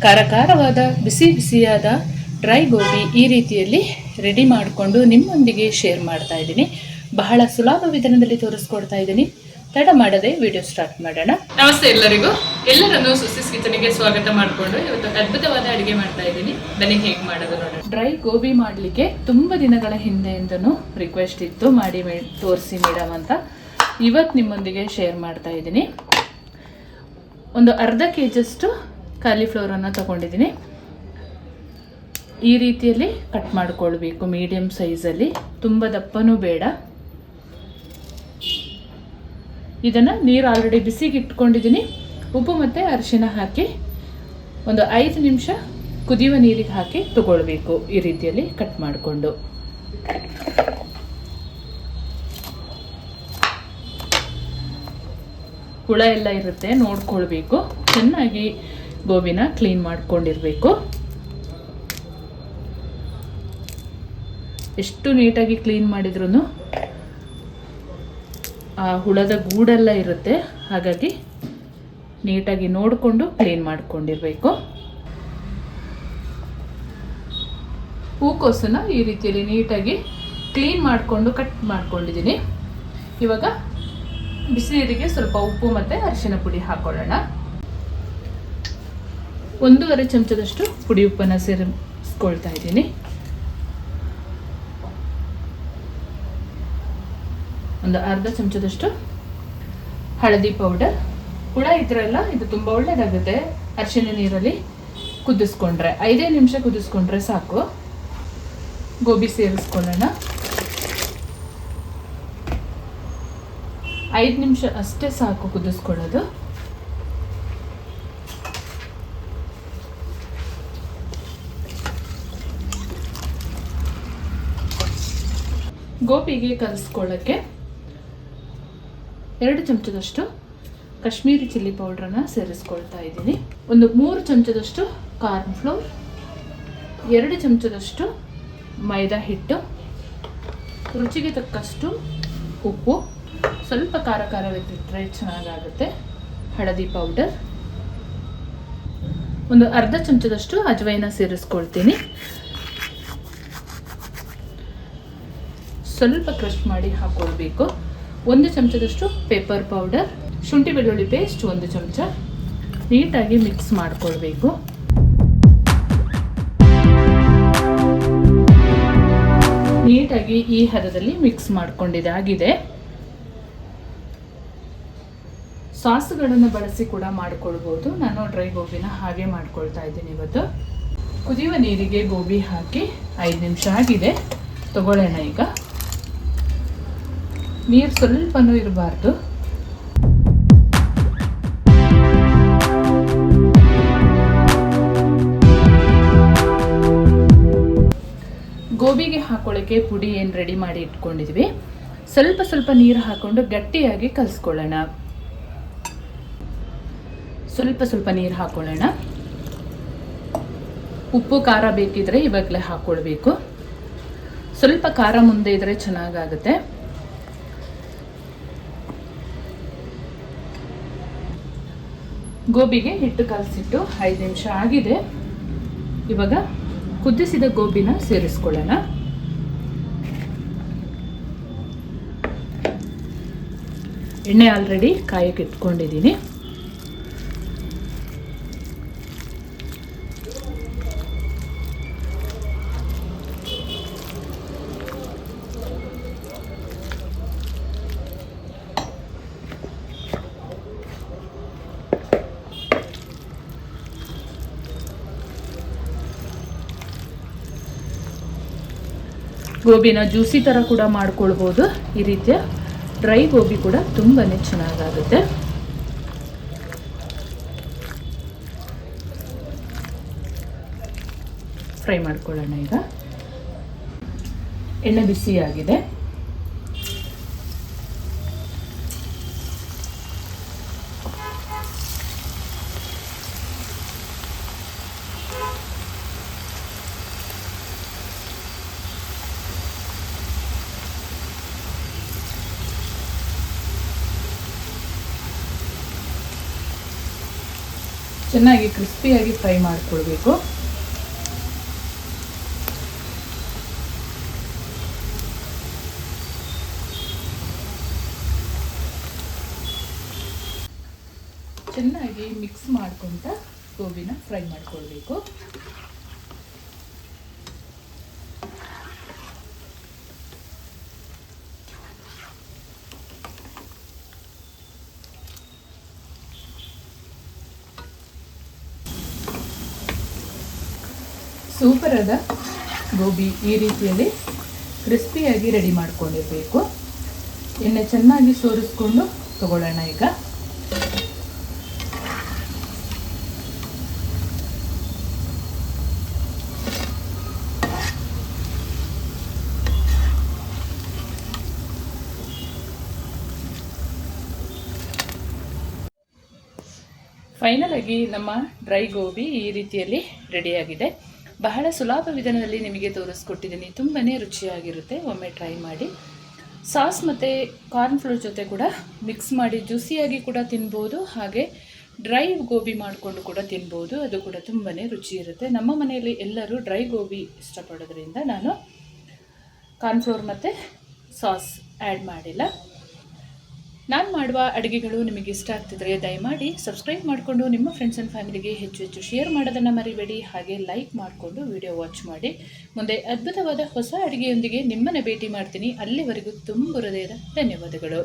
ಖಾರವಾದ ಬಿಸಿ ಬಿಸಿಯಾದ ಡ್ರೈ ಗೋಬಿ ಈ ರೀತಿಯಲ್ಲಿ ರೆಡಿ ಮಾಡಿಕೊಂಡು ನಿಮ್ಮೊಂದಿಗೆ ಶೇರ್ ಮಾಡ್ತಾ ಇದ್ದೀನಿ. ಬಹಳ ಸುಲಭ ವಿಧಾನದಲ್ಲಿ ತೋರಿಸ್ಕೊಡ್ತಾ ಇದ್ದೀನಿ. ತಡ ಮಾಡದೆ ವಿಡಿಯೋ ಸ್ಟಾರ್ಟ್ ಮಾಡೋಣ. ನಮಸ್ತೆ ಎಲ್ಲರಿಗೂ, ಎಲ್ಲರನ್ನು ಸುಸಿಸ್ ಕಿಚನ್ಗೆ ಸ್ವಾಗತ ಮಾಡಿಕೊಂಡು ಇವತ್ತು ಅದ್ಭುತವಾದ ಅಡುಗೆ ಮಾಡ್ತಾ ಇದ್ದೀನಿ. ಬನ್ನಿ ಹೇಗೆ ಮಾಡೋದು ನೋಡೋಣ. ಡ್ರೈ ಗೋಬಿ ಮಾಡಲಿಕ್ಕೆ ತುಂಬ ದಿನಗಳ ಹಿಂದೆಯಿಂದನೂ ರಿಕ್ವೆಸ್ಟ್ ಇತ್ತು, ಮಾಡಿ ತೋರಿಸಿ ಮೇಡಮ್ ಅಂತ. ಇವತ್ತು ನಿಮ್ಮೊಂದಿಗೆ ಶೇರ್ ಮಾಡ್ತಾ ಇದ್ದೀನಿ. ಒಂದು ಅರ್ಧ ಕೆಜಿಯಷ್ಟು ಕಾಲಿಫ್ಲವರನ್ನು ತಗೊಂಡಿದ್ದೀನಿ. ಈ ರೀತಿಯಲ್ಲಿ ಕಟ್ ಮಾಡಿಕೊಳ್ಬೇಕು, ಮೀಡಿಯಮ್ ಸೈಜಲ್ಲಿ, ತುಂಬ ದಪ್ಪನೂ ಬೇಡ. ಇದನ್ನು ನೀರು ಆಲ್ರೆಡಿ ಬಿಸಿಗೆ ಇಟ್ಕೊಂಡಿದ್ದೀನಿ. ಉಪ್ಪು ಮತ್ತು ಅರಿಶಿನ ಹಾಕಿ ಒಂದು 5 ನಿಮಿಷ ಕುದಿಯುವ ನೀರಿಗೆ ಹಾಕಿ ತಗೊಳ್ಬೇಕು. ಈ ರೀತಿಯಲ್ಲಿ ಕಟ್ ಮಾಡಿಕೊಂಡು ಹುಳ ಎಲ್ಲ ಇರುತ್ತೆ, ನೋಡ್ಕೊಳ್ಬೇಕು. ಚೆನ್ನಾಗಿ ಗೋಬಿನ ಕ್ಲೀನ್ ಮಾಡ್ಕೊಂಡಿರಬೇಕು. ಎಷ್ಟು ನೀಟಾಗಿ ಕ್ಲೀನ್ ಮಾಡಿದ್ರೂ ಆ ಹುಳದ ಗೂಡೆಲ್ಲ ಇರುತ್ತೆ, ಹಾಗಾಗಿ ನೀಟಾಗಿ ನೋಡಿಕೊಂಡು ಕ್ಲೀನ್ ಮಾಡ್ಕೊಂಡಿರಬೇಕು. ಹೂಕೋಸನ್ನ ಈ ರೀತಿಯಲ್ಲಿ ನೀಟಾಗಿ ಕ್ಲೀನ್ ಮಾಡಿಕೊಂಡು ಕಟ್ ಮಾಡ್ಕೊಂಡಿದ್ದೀನಿ. ಇವಾಗ ಬಿಸಿ ನೀರಿಗೆ ಸ್ವಲ್ಪ ಉಪ್ಪು ಮತ್ತು ಅರಿಶಿನ ಪುಡಿ ಹಾಕೊಳ್ಳೋಣ. 1.5 ಚಮಚದಷ್ಟು ಪುಡಿ ಉಪ್ಪನ್ನು ಸೇರಿಸ್ಕೊಳ್ತಾ ಇದ್ದೀನಿ. ಒಂದು ಅರ್ಧ ಚಮಚದಷ್ಟು ಹಳದಿ ಪೌಡರ್. ಹುಳ ಇದ್ರಲ್ಲ, ಇದು ತುಂಬ ಒಳ್ಳೆಯದಾಗುತ್ತೆ ಅರಿಶಿನ ನೀರಲ್ಲಿ ಕುದಿಸ್ಕೊಂಡ್ರೆ. 5 ನಿಮಿಷ ಕುದಿಸ್ಕೊಂಡ್ರೆ ಸಾಕು. ಗೋಬಿ ಸೇರಿಸ್ಕೊಳ್ಳೋಣ. 5 ನಿಮಿಷ ಅಷ್ಟೇ ಸಾಕು ಕುದಿಸ್ಕೊಳ್ಳೋದು. ಗೋಬಿಗೆ ಕಲಿಸ್ಕೊಳ್ಳೋಕ್ಕೆ 2 ಚಮಚದಷ್ಟು ಕಾಶ್ಮೀರಿ ಚಿಲ್ಲಿ ಪೌಡ್ರನ್ನು ಸೇರಿಸ್ಕೊಳ್ತಾ ಇದ್ದೀನಿ. ಒಂದು 3 ಚಮಚದಷ್ಟು ಕಾರ್ನ್ ಫ್ಲೋರ್, 2 ಚಮಚದಷ್ಟು ಮೈದಾ ಹಿಟ್ಟು, ರುಚಿಗೆ ತಕ್ಕಷ್ಟು ಉಪ್ಪು, ಸ್ವಲ್ಪ ಖಾರವಿದ್ದರೆ ಚೆನ್ನಾಗಾಗುತ್ತೆ, ಹಳದಿ ಪೌಡರ್, ಒಂದು ಅರ್ಧ ಚಮಚದಷ್ಟು ಅಜವೈನ ಸೇರಿಸ್ಕೊಳ್ತೀನಿ. ಸ್ವಲ್ಪ ಕ್ರಷ್ ಮಾಡಿ ಹಾಕೊಳ್ಬೇಕು. 1 ಚಮಚದಷ್ಟು ಪೆಪ್ಪರ್ ಪೌಡರ್, ಶುಂಠಿ ಬೆಳ್ಳುಳ್ಳಿ ಪೇಸ್ಟ್ 1 ಚಮಚ. ನೀಟಾಗಿ ಮಿಕ್ಸ್ ಮಾಡಿಕೊಳ್ಬೇಕು. ನೀಟಾಗಿ ಈ ಹದದಲ್ಲಿ ಮಿಕ್ಸ್ ಮಾಡ್ಕೊಂಡಿದ್ದಾಗಿದೆ. ಸಾಸ್ಗಳನ್ನು ಬಳಸಿ ಕೂಡ ಮಾಡಿಕೊಳ್ಬೋದು. ನಾನು ಡ್ರೈ ಗೋಬಿನ ಹಾಗೆ ಮಾಡ್ಕೊಳ್ತಾ ಇದ್ದೀನಿ ಇವತ್ತು. ಕುದಿಯುವ ನೀರಿಗೆ ಗೋಬಿ ಹಾಕಿ 5 ನಿಮಿಷ ಆಗಿದೆ. ತಗೊಳ್ಳೋಣ. ಈಗ ನೀರು ಸ್ವಲ್ಪನೂ ಇರಬಾರ್ದು. ಗೋಬಿಗೆ ಹಾಕೊಳ್ಳೋಕ್ಕೆ ಪುಡಿ ಏನು ರೆಡಿ ಮಾಡಿ ಇಟ್ಕೊಂಡಿದ್ವಿ, ಸ್ವಲ್ಪ ನೀರು ಹಾಕೊಂಡು ಗಟ್ಟಿಯಾಗಿ ಕಲಿಸ್ಕೊಳ್ಳೋಣ. ಸ್ವಲ್ಪ ನೀರು ಹಾಕೊಳ್ಳೋಣ. ಉಪ್ಪು ಖಾರ ಬೇಕಿದ್ರೆ ಇವಾಗಲೇ ಹಾಕ್ಕೊಳ್ಬೇಕು. ಸ್ವಲ್ಪ ಖಾರ ಮುಂದೆ ಇದ್ರೆ ಚೆನ್ನಾಗಾಗುತ್ತೆ. ಗೋಬಿಗೆ ಹಿಟ್ಟು ಕಲಸಿಟ್ಟು 5 ನಿಮಿಷ ಆಗಿದೆ. ಇವಾಗ ಕುದಿಸಿದ ಗೋಬಿನ ಸೇರಿಸ್ಕೊಳ್ಳೋಣ. ಎಣ್ಣೆ ಆಲ್ರೆಡಿ ಕಾಯಕ್ಕೆ ಇಟ್ಕೊಂಡಿದ್ದೀನಿ. ಗೋಬಿನ ಜ್ಯೂಸಿ ಥರ ಕೂಡ ಮಾಡ್ಕೊಳ್ಬೋದು. ಈ ರೀತಿಯ ಡ್ರೈ ಗೋಬಿ ಕೂಡ ತುಂಬಾ ಚೆನ್ನಾಗಾಗುತ್ತೆ. ಫ್ರೈ ಮಾಡ್ಕೊಳ್ಳೋಣ. ಈಗ ಎಣ್ಣೆ ಬಿಸಿಯಾಗಿದೆ. ಚೆನ್ನಾಗಿ ಕ್ರಿಸ್ಪಿಯಾಗಿ ಫ್ರೈ ಮಾಡಿಕೊಳ್ಬೇಕು. ಚೆನ್ನಾಗಿ ಮಿಕ್ಸ್ ಮಾಡ್ಕೊಂತ ಗೋಬಿನ ಫ್ರೈ ಮಾಡ್ಕೊಳ್ಬೇಕು. ಸೂಪರ್ ಆದ ಗೋಬಿ ಈ ರೀತಿಯಲ್ಲಿ ಕ್ರಿಸ್ಪಿಯಾಗಿ ರೆಡಿ ಮಾಡ್ಕೊಂಡಿರಬೇಕು. ಎಣ್ಣೆ ಚೆನ್ನಾಗಿ ಸೋರಿಸ್ಕೊಂಡು ತಗೊಳ್ಳೋಣ. ಈಗ ಫೈನಲ್ ಆಗಿ ನಮ್ಮ ಡ್ರೈ ಗೋಬಿ ಈ ರೀತಿಯಲ್ಲಿ ರೆಡಿಯಾಗಿದೆ. ಬಹಳ ಸುಲಭ ವಿಧಾನದಲ್ಲಿ ನಿಮಗೆ ತೋರಿಸ್ಕೊಟ್ಟಿದ್ದೀನಿ. ತುಂಬಾ ರುಚಿಯಾಗಿರುತ್ತೆ. ಒಮ್ಮೆ ಟ್ರೈ ಮಾಡಿ. ಸಾಸ್ ಮತ್ತು ಕಾರ್ನ್ಫ್ಲೋರ್ ಜೊತೆ ಕೂಡ ಮಿಕ್ಸ್ ಮಾಡಿ ಜ್ಯೂಸಿಯಾಗಿ ಕೂಡ ತಿನ್ಬೋದು, ಹಾಗೆ ಡ್ರೈ ಗೋಬಿ ಮಾಡಿಕೊಂಡು ಕೂಡ ತಿನ್ಬೋದು. ಅದು ಕೂಡ ತುಂಬಾ ರುಚಿ ಇರುತ್ತೆ. ನಮ್ಮ ಮನೆಯಲ್ಲಿ ಎಲ್ಲರೂ ಡ್ರೈ ಗೋಬಿ ಇಷ್ಟಪಡೋದ್ರಿಂದ ನಾನು ಕಾರ್ನ್ಫ್ಲೋರ್ ಮತ್ತು ಸಾಸ್ ಆ್ಯಡ್ ಮಾಡಿಲ್ಲ. ನಾನು ಮಾಡುವ ಅಡುಗೆಗಳು ನಿಮಗೆ ಇಷ್ಟ ಆಗ್ತಿದ್ರೆ ದಯಮಾಡಿ ಸಬ್ಸ್ಕ್ರೈಬ್ ಮಾಡಿಕೊಂಡು ನಿಮ್ಮ ಫ್ರೆಂಡ್ಸ್ ಆ್ಯಂಡ್ ಫ್ಯಾಮಿಲಿಗೆ ಹೆಚ್ಚು ಶೇರ್ ಮಾಡೋದನ್ನು ಮರಿಬೇಡಿ. ಹಾಗೆ ಲೈಕ್ ಮಾಡಿಕೊಂಡು ವಿಡಿಯೋ ವಾಚ್ ಮಾಡಿ. ಮುಂದೆ ಅದ್ಭುತವಾದ ಹೊಸ ಅಡುಗೆಯೊಂದಿಗೆ ನಿಮ್ಮನ್ನು ಭೇಟಿ ಮಾಡ್ತೀನಿ. ಅಲ್ಲಿವರೆಗೂ ತುಂಬ ಹೃದಯದ ಧನ್ಯವಾದಗಳು.